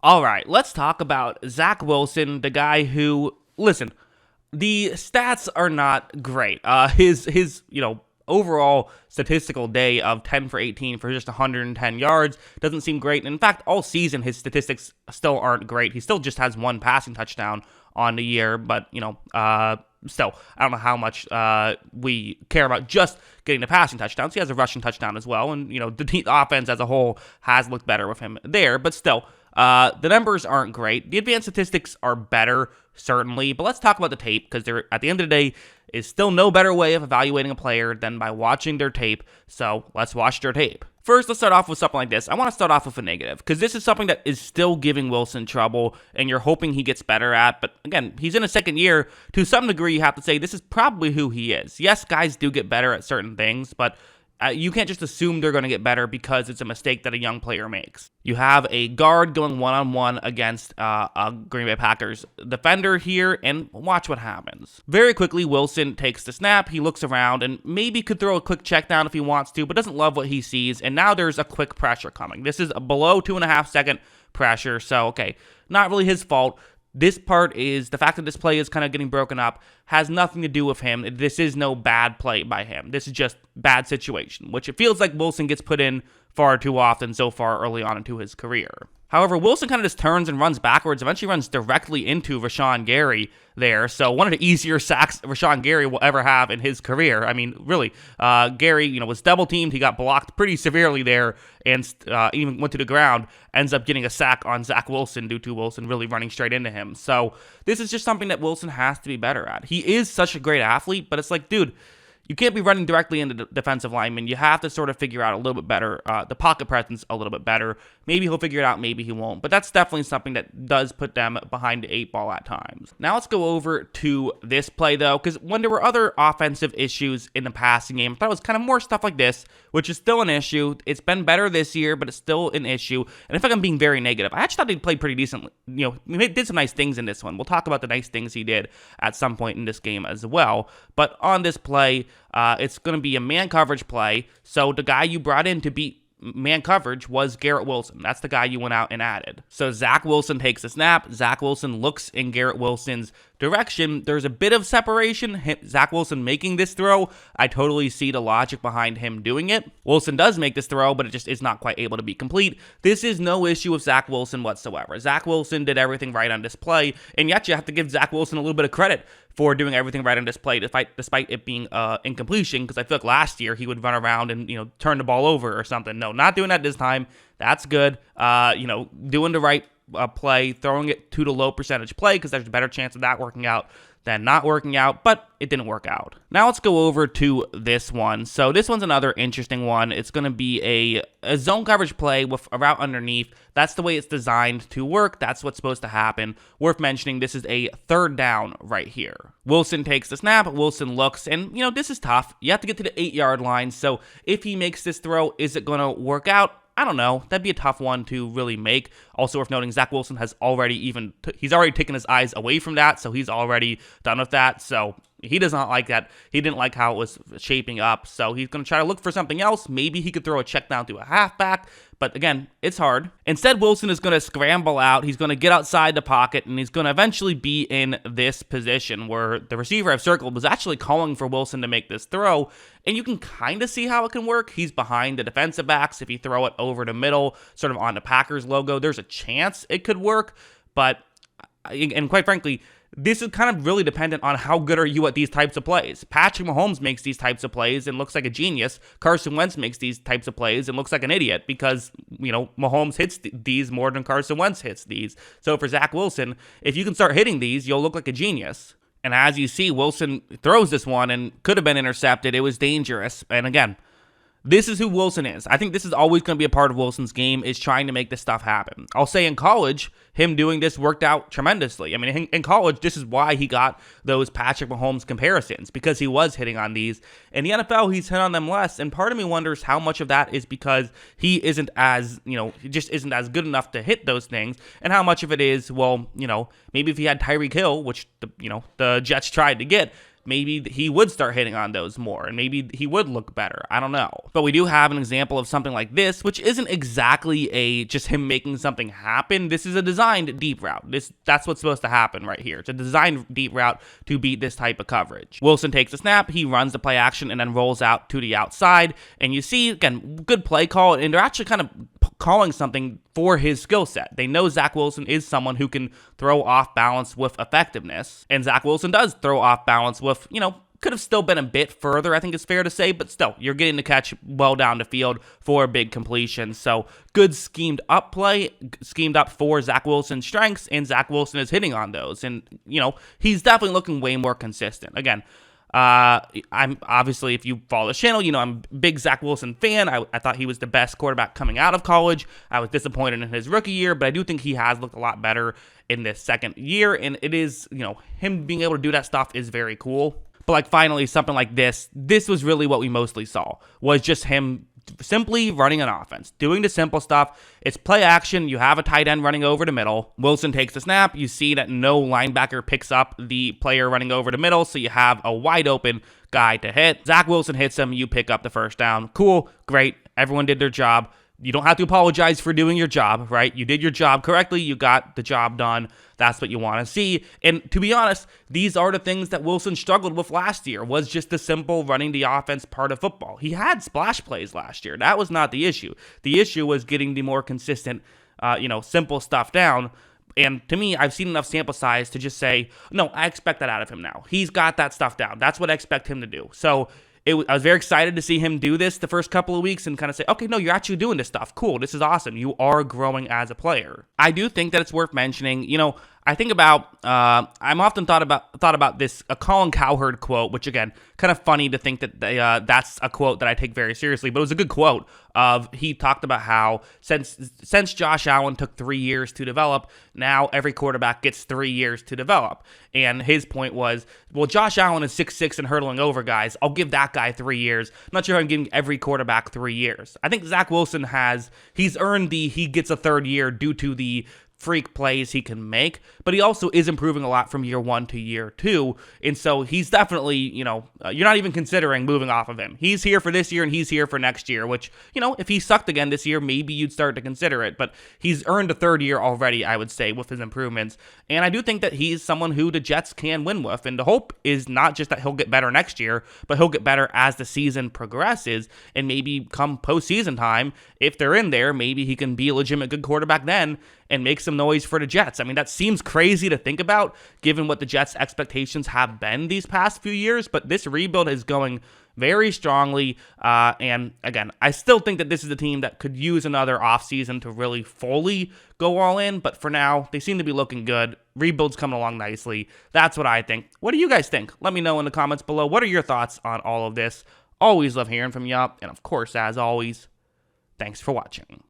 All right, let's talk about Zach Wilson, the guy who, listen, the stats are not great. His overall statistical day of 10 for 18 for just 110 yards doesn't seem great. And in fact, all season his statistics still aren't great. He still just has one passing touchdown on the year, but still, I don't know how much we care about just getting the passing touchdowns. He has a rushing touchdown as well, and the offense as a whole has looked better with him there. But still, the numbers aren't great. The advanced statistics are better, certainly, but let's talk about the tape, because there, at the end of the day, is still no better way of evaluating a player than by watching their tape. So let's watch their tape. First, let's start off with something like this. I want to start off with a negative, because this is something that is still giving Wilson trouble, and you're hoping he gets better at. But again, he's in his second year. To some degree, you have to say this is probably who he is. Yes, guys do get better at certain things, but you can't just assume they're going to get better because it's a mistake that a young player makes. You have a guard going one-on-one against a Green Bay Packers defender here, and watch what happens. Very quickly, Wilson takes the snap, he looks around, and maybe could throw a quick check down if he wants to, but doesn't love what he sees, and now there's a quick pressure coming. This is a below 2.5 second pressure, so okay, not really his fault. This part is the fact that this play is kind of getting broken up has nothing to do with him. This is no bad play by him. This is just bad situation, which it feels like Wilson gets put in far too often so far early on into his career. However, Wilson kind of just turns and runs backwards, eventually runs directly into Rashawn Gary there. So one of the easier sacks Rashawn Gary will ever have in his career. I mean, really, Gary, was double teamed. He got blocked pretty severely there and even went to the ground. Ends up getting a sack on Zach Wilson due to Wilson really running straight into him. So this is just something that Wilson has to be better at. He is such a great athlete, but it's like, dude, you can't be running directly into the defensive lineman. You have to sort of figure out a little bit better, the pocket presence a little bit better. Maybe he'll figure it out, maybe he won't. But that's definitely something that does put them behind the 8 ball at times. Now let's go over to this play, though, because when there were other offensive issues in the passing game, I thought it was kind of more stuff like this, which is still an issue. It's been better this year, but it's still an issue. And in fact, I'm being very negative. I actually thought he played pretty decently. He did some nice things in this one. We'll talk about the nice things he did at some point in this game as well. But on this play, it's going to be a man coverage play. So the guy you brought in to beat man coverage was Garrett Wilson. That's the guy you went out and added. So Zach Wilson takes a snap. Zach Wilson looks in Garrett Wilson's direction. There's a bit of separation. Zach Wilson making this throw, I totally see the logic behind him doing it. Wilson does make this throw, but it just is not quite able to be complete. This is no issue with Zach Wilson whatsoever. Zach Wilson did everything right on this play, and yet you have to give Zach Wilson a little bit of credit for doing everything right on this play, despite it being incompletion, because I feel like last year he would run around and turn the ball over or something. No, not doing that this time. That's good. Doing the right play, throwing it to the low percentage play, because there's a better chance of that working out than not working out, but it didn't work out. Now let's go over to this one. So this one's another interesting one. It's going to be a zone coverage play with a route underneath. That's the way it's designed to work. That's what's supposed to happen. Worth mentioning, this is a third down right here. Wilson takes the snap. Wilson looks, and this is tough. You have to get to the 8-yard line. So if he makes this throw, is it going to work out? I don't know. That'd be a tough one to really make. Also worth noting, Zach Wilson has already he's already taken his eyes away from that, so he's already done with that. So he does not like that. He didn't like how it was shaping up, so he's going to try to look for something else. Maybe he could throw a check down to a halfback, but again, it's hard. Instead, Wilson is going to scramble out. He's going to get outside the pocket, and he's going to eventually be in this position where the receiver I've circled was actually calling for Wilson to make this throw, and you can kind of see how it can work. He's behind the defensive backs. If you throw it over the middle, sort of on the Packers logo, there's a chance it could work, but, and quite frankly, this is kind of really dependent on how good are you at these types of plays. Patrick Mahomes makes these types of plays and looks like a genius. Carson Wentz makes these types of plays and looks like an idiot because, Mahomes hits these more than Carson Wentz hits these. So for Zach Wilson, if you can start hitting these, you'll look like a genius. And as you see, Wilson throws this one and could have been intercepted. It was dangerous. And again, this is who Wilson is. I think this is always going to be a part of Wilson's game, is trying to make this stuff happen. I'll say in college, him doing this worked out tremendously. I mean, in college, this is why he got those Patrick Mahomes comparisons, because he was hitting on these. In the NFL, he's hit on them less, and part of me wonders how much of that is because he isn't as, he just isn't as good enough to hit those things, and how much of it is, well, maybe if he had Tyreek Hill, which, the Jets tried to get, maybe he would start hitting on those more, and maybe he would look better. I don't know. But we do have an example of something like this, which isn't exactly just him making something happen. This is a designed deep route. That's what's supposed to happen right here. It's a designed deep route to beat this type of coverage. Wilson takes a snap, he runs the play action, and then rolls out to the outside. And you see, again, good play call, and they're actually kind of calling something for his skill set. They know Zach Wilson is someone who can throw off balance with effectiveness, and Zach Wilson does throw off balance with, could have still been a bit further, I think it's fair to say, but still, you're getting the catch well down the field for a big completion. So good schemed up play, schemed up for Zach Wilson's strengths, and Zach Wilson is hitting on those. And, he's definitely looking way more consistent. Again, I'm obviously, if you follow the channel, I'm a big Zach Wilson fan. I thought he was the best quarterback coming out of college. I was disappointed in his rookie year, but I do think he has looked a lot better in this second year. And it is, him being able to do that stuff is very cool. But like finally, something like this was really what we mostly saw, was just him simply running an offense, doing the simple stuff. It's play action. You have a tight end running over the middle. Wilson takes the snap. You see that no linebacker picks up the player running over the middle, so you have a wide open guy to hit. Zach Wilson hits him. You pick up the first down. Cool. Great. Everyone did their job. You don't have to apologize for doing your job, right? You did your job correctly. You got the job done. That's what you want to see. And to be honest, these are the things that Wilson struggled with last year, was just the simple running the offense part of football. He had splash plays last year. That was not the issue. The issue was getting the more consistent, simple stuff down. And to me, I've seen enough sample size to just say, no, I expect that out of him now. He's got that stuff down. That's what I expect him to do. So I was very excited to see him do this the first couple of weeks and kind of say, okay, no, you're actually doing this stuff. Cool. This is awesome. You are growing as a player. I do think that it's worth mentioning, I think about, I'm often thought about this, a Colin Cowherd quote, which again, kind of funny to think that that's a quote that I take very seriously, but it was a good quote he talked about how since Josh Allen took 3 years to develop, now every quarterback gets 3 years to develop. And his point was, well, Josh Allen is 6'6" and hurdling over guys. I'll give that guy 3 years. I'm not sure I'm giving every quarterback 3 years. I think Zach Wilson he's earned he gets a third year due to the freak plays he can make, but he also is improving a lot from year 1 to year 2, and so he's definitely, you're not even considering moving off of him. He's here for this year, and he's here for next year, which, if he sucked again this year, maybe you'd start to consider it, but he's earned a third year already, I would say, with his improvements, and I do think that he's someone who the Jets can win with, and the hope is not just that he'll get better next year, but he'll get better as the season progresses, and maybe come postseason time, if they're in there, maybe he can be a legitimate good quarterback then, and make some noise for the Jets. I mean, that seems crazy to think about, given what the Jets' expectations have been these past few years, but this rebuild is going very strongly, and again, I still think that this is a team that could use another offseason to really fully go all in, but for now, they seem to be looking good. Rebuild's coming along nicely. That's what I think. What do you guys think? Let me know in the comments below. What are your thoughts on all of this? Always love hearing from you, and of course, as always, thanks for watching.